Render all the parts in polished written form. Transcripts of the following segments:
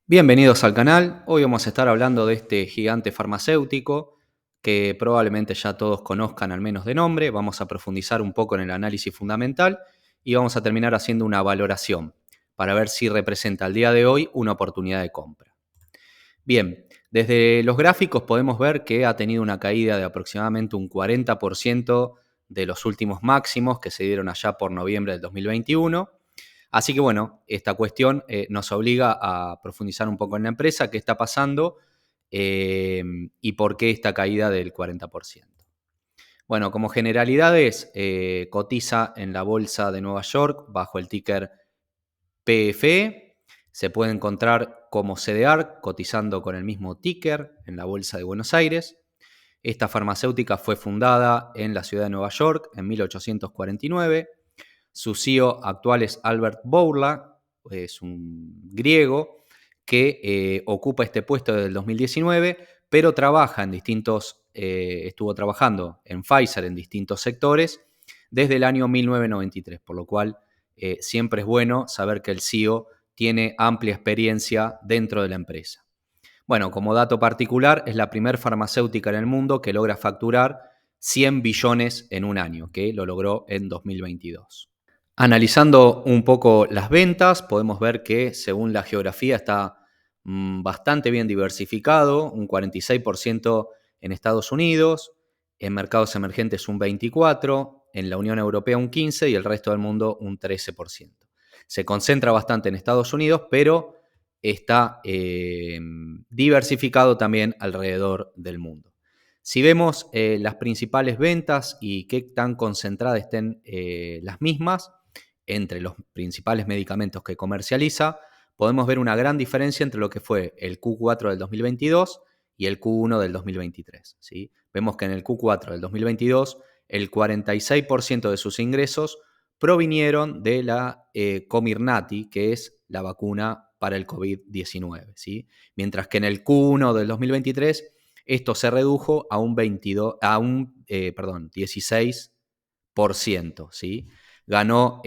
Bienvenidos al canal. Hoy vamos a estar hablando de este gigante farmacéutico que probablemente ya todos conozcan al menos de nombre. Vamos a profundizar un poco en el análisis fundamental y vamos a terminar haciendo una valoración para ver si representa al día de hoy una oportunidad de compra. Bien, desde los gráficos podemos ver que ha tenido una caída de aproximadamente un 40% de los últimos máximos que se dieron allá por noviembre del 2021. Así que bueno, esta cuestión nos obliga a profundizar un poco en la empresa, qué está pasando y por qué esta caída del 40%. Bueno, como generalidades, cotiza en la bolsa de Nueva York bajo el ticker PFE. Se puede encontrar como CDR cotizando con el mismo ticker en la bolsa de Buenos Aires. Esta farmacéutica fue fundada en la ciudad de Nueva York en 1849. Su CEO actual es Albert Bourla, es un griego que ocupa este puesto desde el 2019, pero trabaja en estuvo trabajando en Pfizer en distintos sectores desde el año 1993, por lo cual siempre es bueno saber que el CEO tiene amplia experiencia dentro de la empresa. Bueno, como dato particular, es la primera farmacéutica en el mundo que logra facturar 100 billones en un año, que lo logró en 2022. Analizando un poco las ventas, podemos ver que según la geografía está bastante bien diversificado, un 46% en Estados Unidos, en mercados emergentes un 24%, en la Unión Europea un 15% y el resto del mundo un 13%. Se concentra bastante en Estados Unidos, pero está diversificado también alrededor del mundo. Si vemos las principales ventas y qué tan concentradas estén las mismas, entre los principales medicamentos que comercializa, podemos ver una gran diferencia entre lo que fue el Q4 del 2022 y el Q1 del 2023. ¿Sí? Vemos que en el Q4 del 2022 el 46% de sus ingresos provinieron de la Comirnaty, que es la vacuna para el COVID-19. ¿Sí? Mientras que en el Q1 del 2023 esto se redujo a un 16%. ¿Sí? Ganó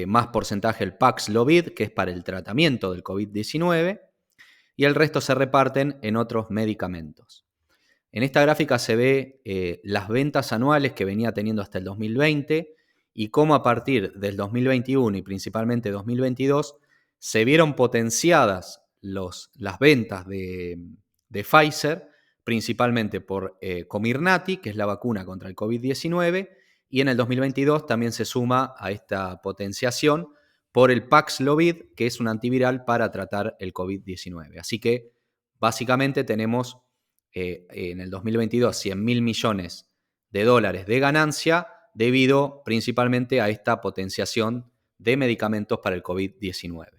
más porcentaje el Paxlovid, que es para el tratamiento del COVID-19, y el resto se reparten en otros medicamentos. En esta gráfica se ve las ventas anuales que venía teniendo hasta el 2020 y cómo a partir del 2021 y principalmente 2022 se vieron potenciadas las ventas de Pfizer, principalmente por Comirnaty, que es la vacuna contra el COVID-19, y en el 2022 también se suma a esta potenciación por el Paxlovid, que es un antiviral para tratar el COVID-19. Así que básicamente tenemos en el 2022 100.000 millones de dólares de ganancia debido principalmente a esta potenciación de medicamentos para el COVID-19.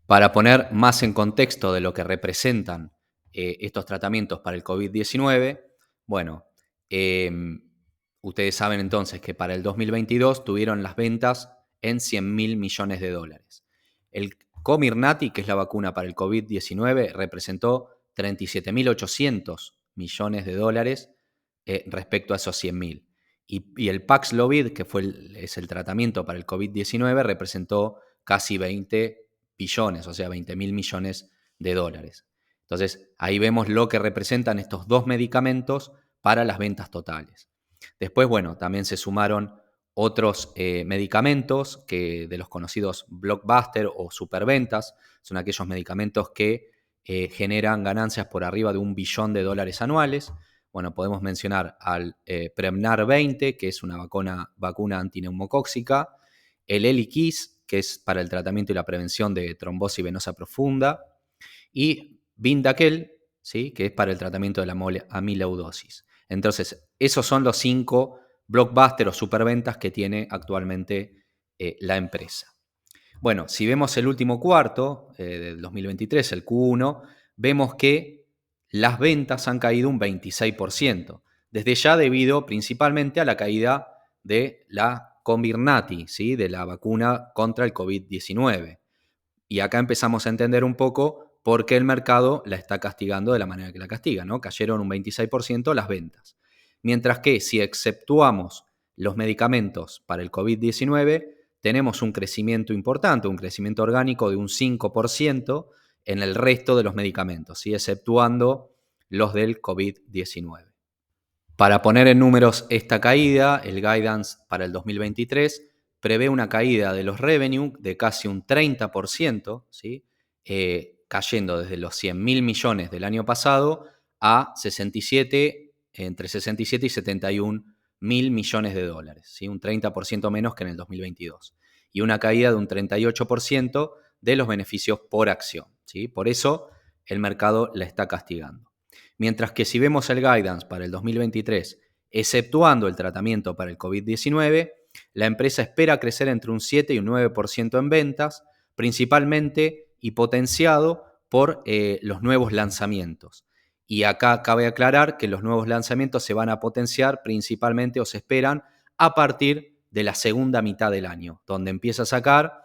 Para poner más en contexto de lo que representan estos tratamientos para el COVID-19, bueno, ustedes saben entonces que para el 2022 tuvieron las ventas en 100.000 millones de dólares. El Comirnaty, que es la vacuna para el COVID-19, representó 37.800 millones de dólares respecto a esos 100.000. Y el Paxlovid, que es el tratamiento para el COVID-19, representó casi 20 billones, o sea, 20.000 millones de dólares. Entonces, ahí vemos lo que representan estos dos medicamentos para las ventas totales. Después, bueno, también se sumaron otros medicamentos que de los conocidos blockbuster o superventas. Son aquellos medicamentos que generan ganancias por arriba de $1 billón anuales. Bueno, podemos mencionar al Prevnar 20, que es una vacuna antineumocóxica, el Eliquis, que es para el tratamiento y la prevención de trombosis venosa profunda, y Vyndaqel, ¿sí? Que es para el tratamiento de la amiloidosis. Entonces, esos son los 5 blockbuster o superventas que tiene actualmente la empresa. Bueno, si vemos el último cuarto del 2023, el Q1, vemos que las ventas han caído un 26%, desde ya debido principalmente a la caída de la Comirnaty, ¿sí? De la vacuna contra el COVID-19. Y acá empezamos a entender un poco por qué el mercado la está castigando de la manera que la castiga, ¿no? Cayeron un 26% las ventas. Mientras que si exceptuamos los medicamentos para el COVID-19, tenemos un crecimiento importante, un crecimiento orgánico de un 5% en el resto de los medicamentos, ¿sí? Exceptuando los del COVID-19. Para poner en números esta caída, el guidance para el 2023 prevé una caída de los revenue de casi un 30%, ¿sí? Cayendo desde los 100.000 millones del año pasado a entre 67 y 71 mil millones de dólares, ¿sí? Un 30% menos que en el 2022. Y una caída de un 38% de los beneficios por acción, ¿sí? Por eso el mercado la está castigando. Mientras que si vemos el guidance para el 2023, exceptuando el tratamiento para el COVID-19, la empresa espera crecer entre un 7 y un 9% en ventas, principalmente y potenciado por los nuevos lanzamientos. Y acá cabe aclarar que los nuevos lanzamientos se van a potenciar principalmente o se esperan a partir de la segunda mitad del año, donde empieza a sacar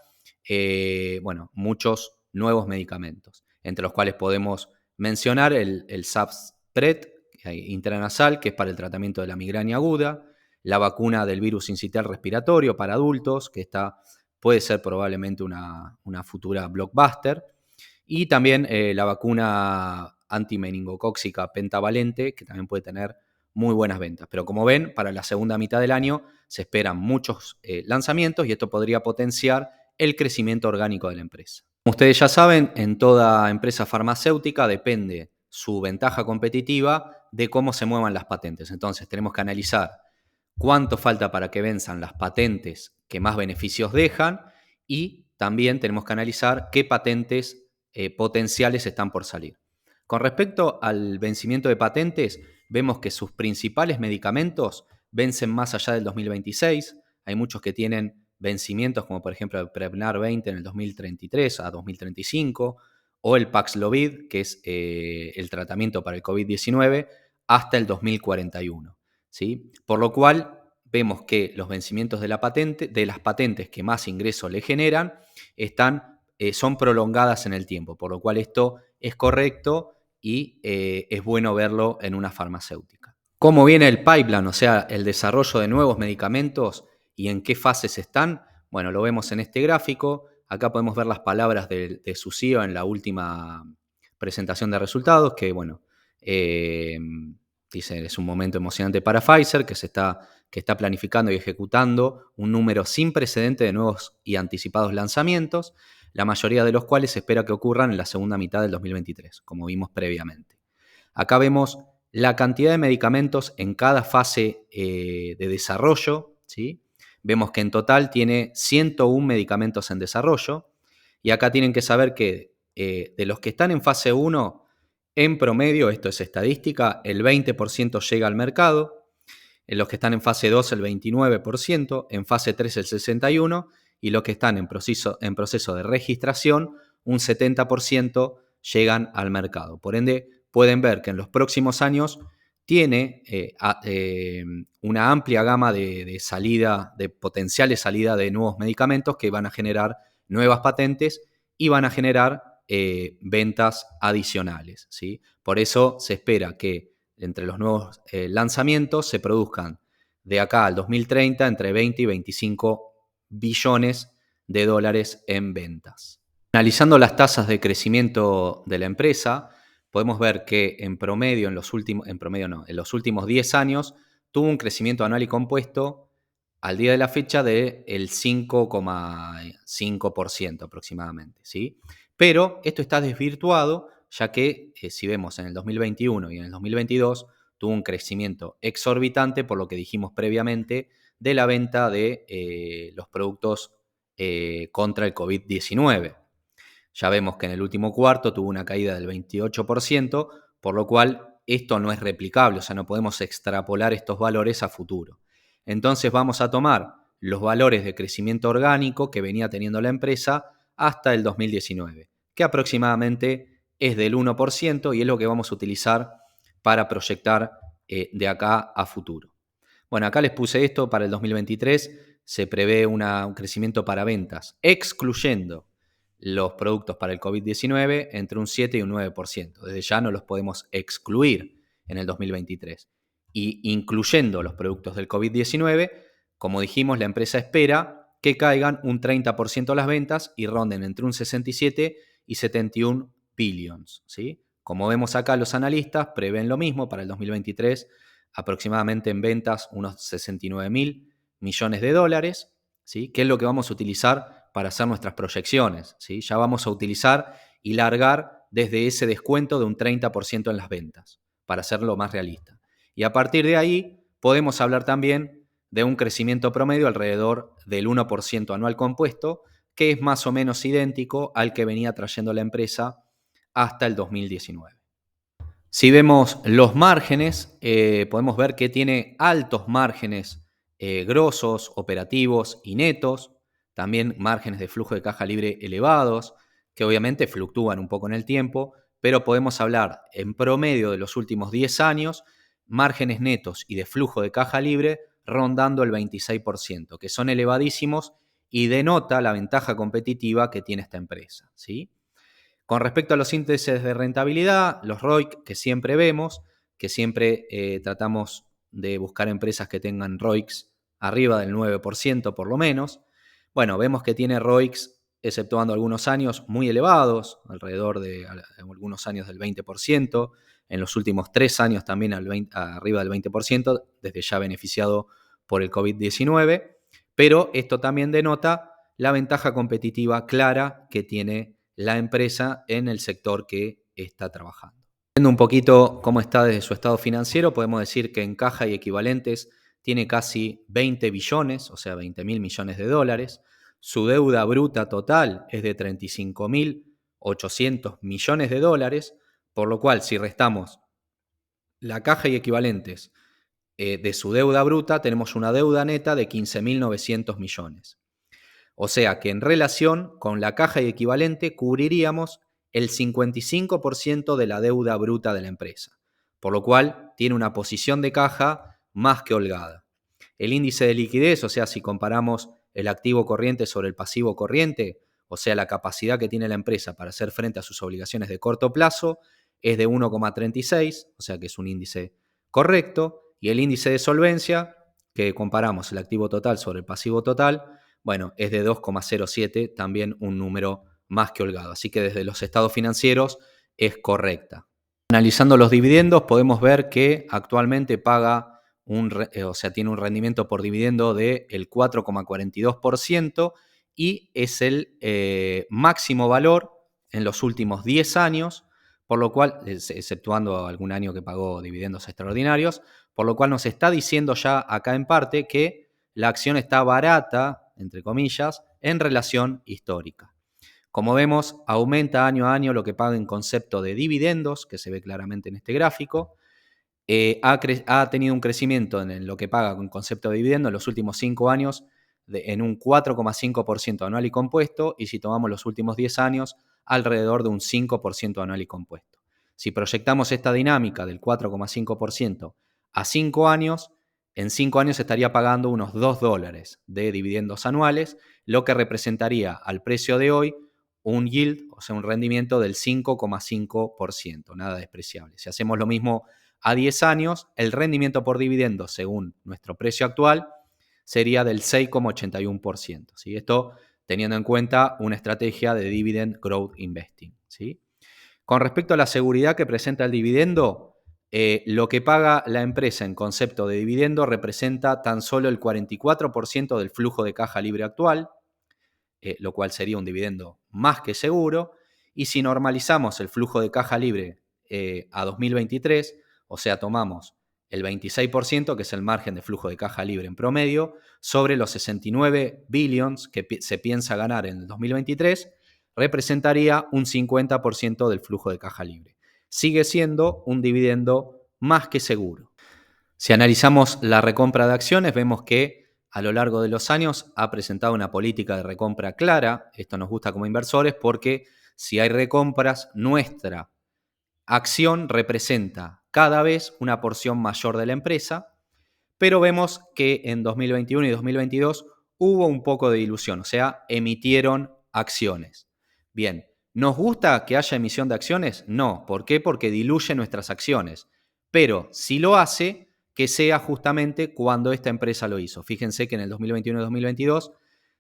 muchos nuevos medicamentos, entre los cuales podemos mencionar el Subspret intranasal, que es para el tratamiento de la migraña aguda, la vacuna del virus sincitial respiratorio para adultos, que puede ser probablemente una futura blockbuster, y también la vacuna antimeningocóxica pentavalente, que también puede tener muy buenas ventas. Pero como ven, para la segunda mitad del año se esperan muchos lanzamientos y esto podría potenciar el crecimiento orgánico de la empresa. Como ustedes ya saben, en toda empresa farmacéutica depende su ventaja competitiva de cómo se muevan las patentes. Entonces tenemos que analizar cuánto falta para que venzan las patentes que más beneficios dejan y también tenemos que analizar qué patentes potenciales están por salir. Con respecto al vencimiento de patentes, vemos que sus principales medicamentos vencen más allá del 2026. Hay muchos que tienen vencimientos como por ejemplo el Prevnar 20 en el 2033 a 2035 o el Paxlovid, que es el tratamiento para el COVID-19, hasta el 2041. ¿Sí? Por lo cual vemos que los vencimientos de las patentes que más ingreso le generan son prolongadas en el tiempo, por lo cual esto es correcto y es bueno verlo en una farmacéutica. ¿Cómo viene el pipeline, o sea, el desarrollo de nuevos medicamentos y en qué fases están? Bueno, lo vemos en este gráfico. Acá podemos ver las palabras de su CEO en la última presentación de resultados, que bueno, dice, es un momento emocionante para Pfizer, que está planificando y ejecutando un número sin precedente de nuevos y anticipados lanzamientos, la mayoría de los cuales se espera que ocurran en la segunda mitad del 2023, como vimos previamente. Acá vemos la cantidad de medicamentos en cada fase de desarrollo, ¿sí? Vemos que en total tiene 101 medicamentos en desarrollo, y acá tienen que saber que de los que están en fase 1, en promedio, esto es estadística, el 20% llega al mercado, en los que están en fase 2 el 29%, en fase 3 el 61%, y los que están en proceso de registración, un 70% llegan al mercado. Por ende, pueden ver que en los próximos años tiene una amplia gama de potenciales salida de nuevos medicamentos que van a generar nuevas patentes y van a generar ventas adicionales, ¿sí? Por eso se espera que entre los nuevos lanzamientos se produzcan de acá al 2030 entre 20 y 25 billones de dólares en ventas. Analizando las tasas de crecimiento de la empresa, podemos ver que en promedio, en los últimos 10 años, tuvo un crecimiento anual y compuesto al día de la fecha del 5,5% aproximadamente, ¿sí? Pero esto está desvirtuado, ya que si vemos en el 2021 y en el 2022, tuvo un crecimiento exorbitante, por lo que dijimos previamente, de la venta de los productos contra el COVID-19. Ya vemos que en el último cuarto tuvo una caída del 28%, por lo cual esto no es replicable, o sea, no podemos extrapolar estos valores a futuro. Entonces vamos a tomar los valores de crecimiento orgánico que venía teniendo la empresa hasta el 2019, que aproximadamente es del 1% y es lo que vamos a utilizar para proyectar de acá a futuro. Bueno, acá les puse esto para el 2023, se prevé un crecimiento para ventas, excluyendo los productos para el COVID-19 entre un 7 y un 9%. Desde ya no los podemos excluir en el 2023. Y incluyendo los productos del COVID-19, como dijimos, la empresa espera que caigan un 30% las ventas y ronden entre un 67 y 71 billions, ¿sí? Como vemos acá, los analistas prevén lo mismo para el 2023, aproximadamente en ventas unos 69.000 millones de dólares, ¿sí? Que es lo que vamos a utilizar para hacer nuestras proyecciones, ¿sí? Ya vamos a utilizar y largar desde ese descuento de un 30% en las ventas, para hacerlo más realista. Y a partir de ahí podemos hablar también de un crecimiento promedio alrededor del 1% anual compuesto, que es más o menos idéntico al que venía trayendo la empresa hasta el 2019. Si vemos los márgenes, podemos ver que tiene altos márgenes grosos, operativos y netos, también márgenes de flujo de caja libre elevados, que obviamente fluctúan un poco en el tiempo, pero podemos hablar en promedio de los últimos 10 años, márgenes netos y de flujo de caja libre rondando el 26%, que son elevadísimos y denota la ventaja competitiva que tiene esta empresa, ¿sí? Con respecto a los índices de rentabilidad, los ROIC que siempre vemos, que siempre tratamos de buscar empresas que tengan ROICs arriba del 9% por lo menos. Bueno, vemos que tiene ROICs, exceptuando algunos años, muy elevados, alrededor de algunos años del 20%, en los últimos 3 años también arriba del 20%, desde ya beneficiado por el COVID-19, pero esto también denota la ventaja competitiva clara que tiene la empresa en el sector que está trabajando. Viendo un poquito cómo está desde su estado financiero, podemos decir que en caja y equivalentes tiene casi 20 billones, o sea, 20.000 millones de dólares. Su deuda bruta total es de 35.800 millones de dólares, por lo cual si restamos la caja y equivalentes de su deuda bruta, tenemos una deuda neta de 15.900 millones. O sea que en relación con la caja y equivalente cubriríamos el 55% de la deuda bruta de la empresa, por lo cual tiene una posición de caja más que holgada. El índice de liquidez, o sea, si comparamos el activo corriente sobre el pasivo corriente, o sea, la capacidad que tiene la empresa para hacer frente a sus obligaciones de corto plazo, es de 1,36, o sea que es un índice correcto, y el índice de solvencia, que comparamos el activo total sobre el pasivo total, bueno, es de 2,07, también un número más que holgado. Así que desde los estados financieros es correcta. Analizando los dividendos, podemos ver que actualmente paga tiene un rendimiento por dividendo del 4,42% y es el máximo valor en los últimos 10 años, por lo cual, exceptuando algún año que pagó dividendos extraordinarios, por lo cual nos está diciendo ya acá en parte que la acción está barata, entre comillas, en relación histórica. Como vemos, aumenta año a año lo que paga en concepto de dividendos, que se ve claramente en este gráfico. Ha tenido un crecimiento en lo que paga con concepto de dividendo en los últimos 5 años en un 4,5% anual y compuesto, y si tomamos los últimos 10 años, alrededor de un 5% anual y compuesto. Si proyectamos esta dinámica del 4,5% a 5 años, en 5 años estaría pagando unos $2 de dividendos anuales, lo que representaría al precio de hoy un yield, o sea, un rendimiento del 5,5%, nada despreciable. Si hacemos lo mismo a 10 años, el rendimiento por dividendo, según nuestro precio actual, sería del 6,81%. ¿Sí? Esto teniendo en cuenta una estrategia de Dividend Growth Investing. ¿Sí? Con respecto a la seguridad que presenta el dividendo, lo que paga la empresa en concepto de dividendo representa tan solo el 44% del flujo de caja libre actual, lo cual sería un dividendo más que seguro. Y si normalizamos el flujo de caja libre a 2023, o sea, tomamos el 26%, que es el margen de flujo de caja libre en promedio, sobre los 69 billions que se piensa ganar en el 2023, representaría un 50% del flujo de caja libre. Sigue siendo un dividendo más que seguro. Si analizamos la recompra de acciones, vemos que a lo largo de los años ha presentado una política de recompra clara. Esto nos gusta como inversores porque si hay recompras, nuestra acción representa cada vez una porción mayor de la empresa, pero vemos que en 2021 y 2022 hubo un poco de dilución, o sea, emitieron acciones. Bien, ¿nos gusta que haya emisión de acciones? No. ¿Por qué? Porque diluye nuestras acciones. Pero si lo hace, que sea justamente cuando esta empresa lo hizo. Fíjense que en el 2021 y 2022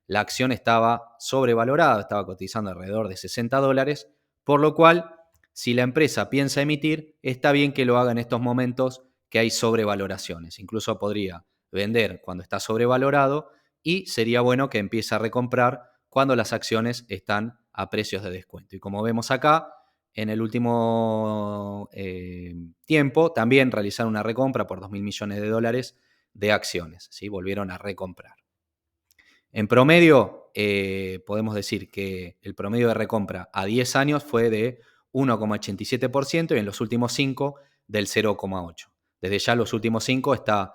la acción estaba sobrevalorada, estaba cotizando alrededor de $60, por lo cual si la empresa piensa emitir, está bien que lo haga en estos momentos que hay sobrevaloraciones. Incluso podría vender cuando está sobrevalorado y sería bueno que empiece a recomprar cuando las acciones están a precios de descuento. Y como vemos acá, en el último tiempo también realizaron una recompra por 2.000 millones de dólares de acciones, ¿sí? Volvieron a recomprar. En promedio, podemos decir que el promedio de recompra a 10 años fue de 1,87% y en los últimos 5 del 0,8%. Desde ya los últimos 5 está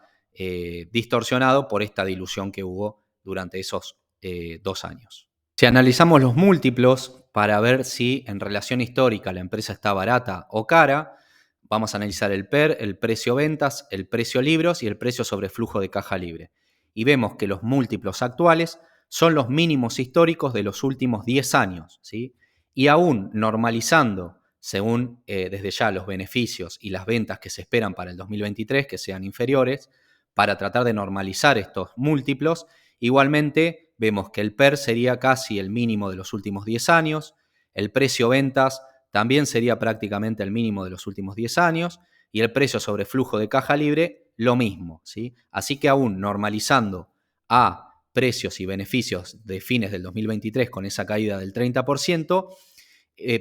distorsionado por esta dilución que hubo durante esos 2 años. Si analizamos los múltiplos para ver si en relación histórica la empresa está barata o cara, vamos a analizar el PER, el precio ventas, el precio libros y el precio sobre flujo de caja libre. Y vemos que los múltiplos actuales son los mínimos históricos de los últimos 10 años, ¿sí? Y aún normalizando, según desde ya los beneficios y las ventas que se esperan para el 2023, que sean inferiores, para tratar de normalizar estos múltiplos, igualmente vemos que el PER sería casi el mínimo de los últimos 10 años, el precio ventas también sería prácticamente el mínimo de los últimos 10 años y el precio sobre flujo de caja libre lo mismo, ¿sí? Así que aún normalizando a precios y beneficios de fines del 2023 con esa caída del 30%,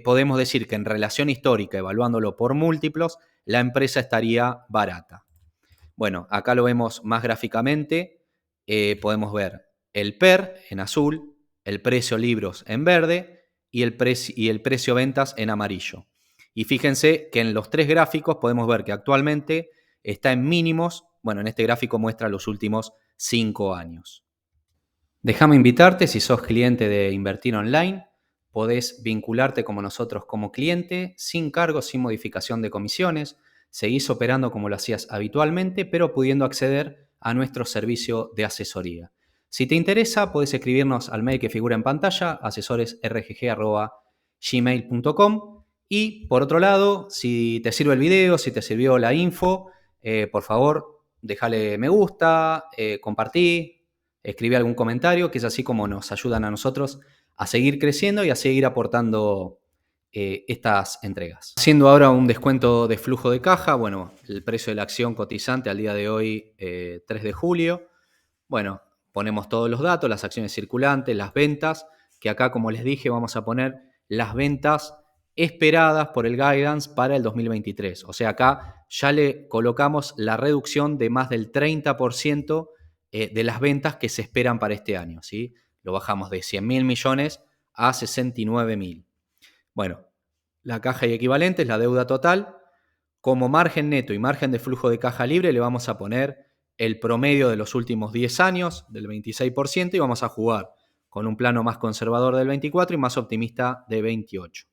podemos decir que en relación histórica, evaluándolo por múltiplos, la empresa estaría barata. Bueno, acá lo vemos más gráficamente. Podemos ver el PER en azul, el precio libros en verde y el precio ventas en amarillo. Y fíjense que en los tres gráficos podemos ver que actualmente está en mínimos. Bueno, en este gráfico muestra los últimos 5 años. Déjame invitarte, si sos cliente de Invertir Online, podés vincularte como nosotros como cliente, sin cargos, sin modificación de comisiones. Seguís operando como lo hacías habitualmente, pero pudiendo acceder a nuestro servicio de asesoría. Si te interesa, podés escribirnos al mail que figura en pantalla, asesoresrgg@gmail.com. Y por otro lado, si te sirve el video, si te sirvió la info, por favor, déjale me gusta, compartí, escribí algún comentario, que es así como nos ayudan a nosotros a seguir creciendo y a seguir aportando estas entregas. Haciendo ahora un descuento de flujo de caja, bueno, el precio de la acción cotizante al día de hoy, 3 de julio. Bueno, ponemos todos los datos, las acciones circulantes, las ventas, que acá, como les dije, vamos a poner las ventas esperadas por el guidance para el 2023. O sea, acá ya le colocamos la reducción de más del 30% de las ventas que se esperan para este año, ¿sí? Lo bajamos de 100.000 millones a 69.000. Bueno, la caja y equivalentes, la deuda total. Como margen neto y margen de flujo de caja libre le vamos a poner el promedio de los últimos 10 años del 26% y vamos a jugar con un plano más conservador del 24% y más optimista de 28%.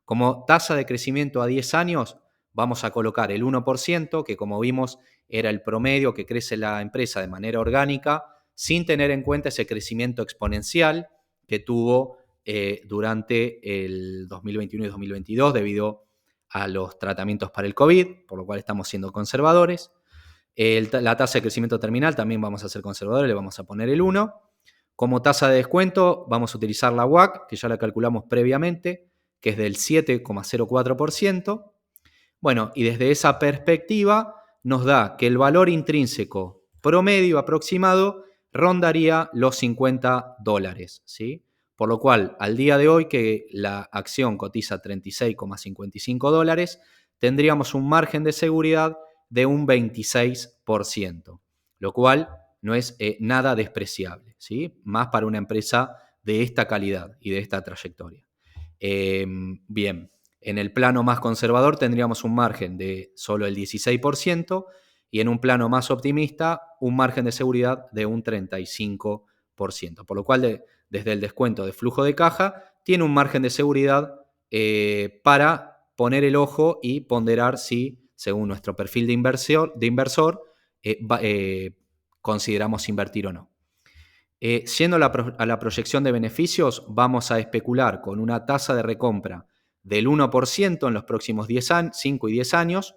Como tasa de crecimiento a 10 años vamos a colocar el 1%, que como vimos era el promedio que crece la empresa de manera orgánica, sin tener en cuenta ese crecimiento exponencial que tuvo durante el 2021 y 2022 debido a los tratamientos para el COVID, por lo cual estamos siendo conservadores. La tasa de crecimiento terminal también vamos a ser conservadores, le vamos a poner el 1. Como tasa de descuento vamos a utilizar la WACC, que ya la calculamos previamente, que es del 7,04%. Bueno, y desde esa perspectiva nos da que el valor intrínseco promedio aproximado rondaría los $50, ¿sí? Por lo cual, al día de hoy que la acción cotiza $36,55, tendríamos un margen de seguridad de un 26%, lo cual no es nada despreciable, ¿sí? Más para una empresa de esta calidad y de esta trayectoria. Bien, en el plano más conservador tendríamos un margen de solo el 16% y en un plano más optimista un margen de seguridad de un 35%, por lo cual desde el descuento de flujo de caja tiene un margen de seguridad para poner el ojo y ponderar si, según nuestro perfil de inversor consideramos invertir o no. Yendo a la proyección de beneficios, vamos a especular con una tasa de recompra del 1% en los próximos 5 y 10 años,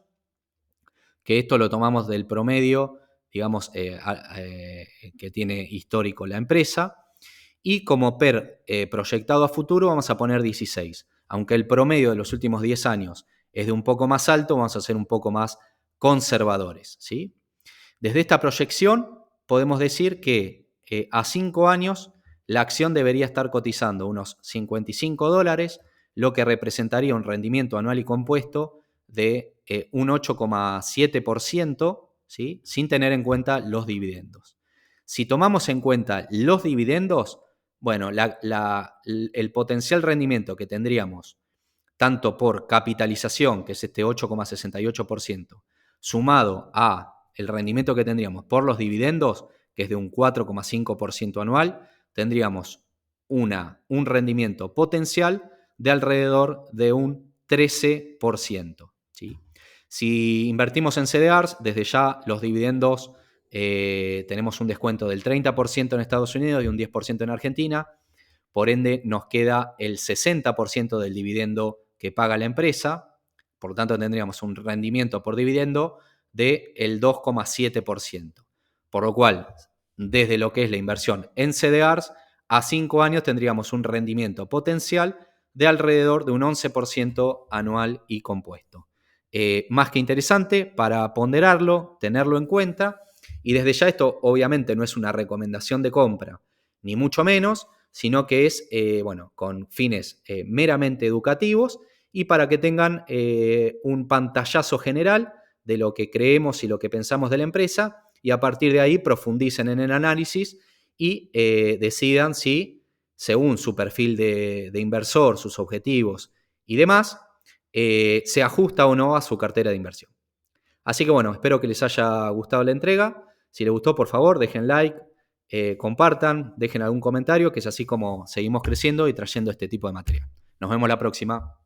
que esto lo tomamos del promedio, digamos, que tiene histórico la empresa, y como PER proyectado a futuro vamos a poner 16. Aunque el promedio de los últimos 10 años es de un poco más alto, vamos a ser un poco más conservadores, ¿sí? Desde esta proyección podemos decir que a 5 años la acción debería estar cotizando unos $55, lo que representaría un rendimiento anual y compuesto de un 8,7%, ¿sí? Sin tener en cuenta los dividendos. Si tomamos en cuenta los dividendos, bueno, el potencial rendimiento que tendríamos tanto por capitalización, que es este 8,68%, sumado a el rendimiento que tendríamos por los dividendos, que es de un 4,5% anual, tendríamos un rendimiento potencial de alrededor de un 13%. ¿Sí? Si invertimos en CDRs, desde ya los dividendos tenemos un descuento del 30% en Estados Unidos y un 10% en Argentina. Por ende, nos queda el 60% del dividendo que paga la empresa. Por lo tanto, tendríamos un rendimiento por dividendo del 2,7%. Por lo cual, desde lo que es la inversión en CDRs, a 5 años tendríamos un rendimiento potencial de alrededor de un 11% anual y compuesto. Más que interesante para ponderarlo, tenerlo en cuenta. Y desde ya esto obviamente no es una recomendación de compra, ni mucho menos, sino que es con fines meramente educativos y para que tengan un pantallazo general de lo que creemos y lo que pensamos de la empresa y a partir de ahí profundicen en el análisis y decidan si, según su perfil de inversor, sus objetivos y demás, se ajusta o no a su cartera de inversión. Así que bueno, espero que les haya gustado la entrega. Si les gustó, por favor, dejen like, compartan, dejen algún comentario, que es así como seguimos creciendo y trayendo este tipo de material. Nos vemos la próxima.